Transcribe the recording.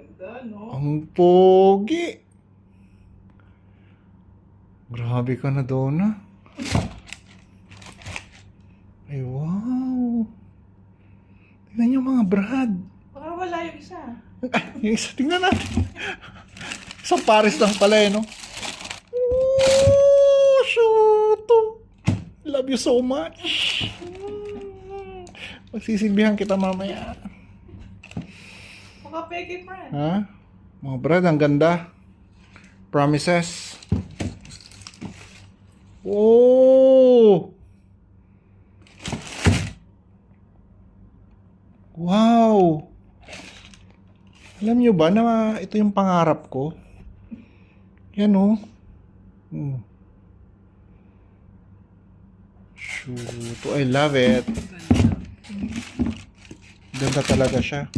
Ganda, no? Ang pogi. Grabe ka na, Donna. Ay, wow. Tingnan niyo mga brad. Baka wala yung isa. Yung isa, tingnan natin. Isang pares lang pala eh, no? Oh, shoot. Love you so much. Magsisilbihan kita mamaya. Baka peke, friend. Ha? Mga brad, ang ganda. Promises. Oh! Wow! Alam nyo ba na ito yung pangarap ko? Yan oh. Shoot. I love it. Ganda talaga siya.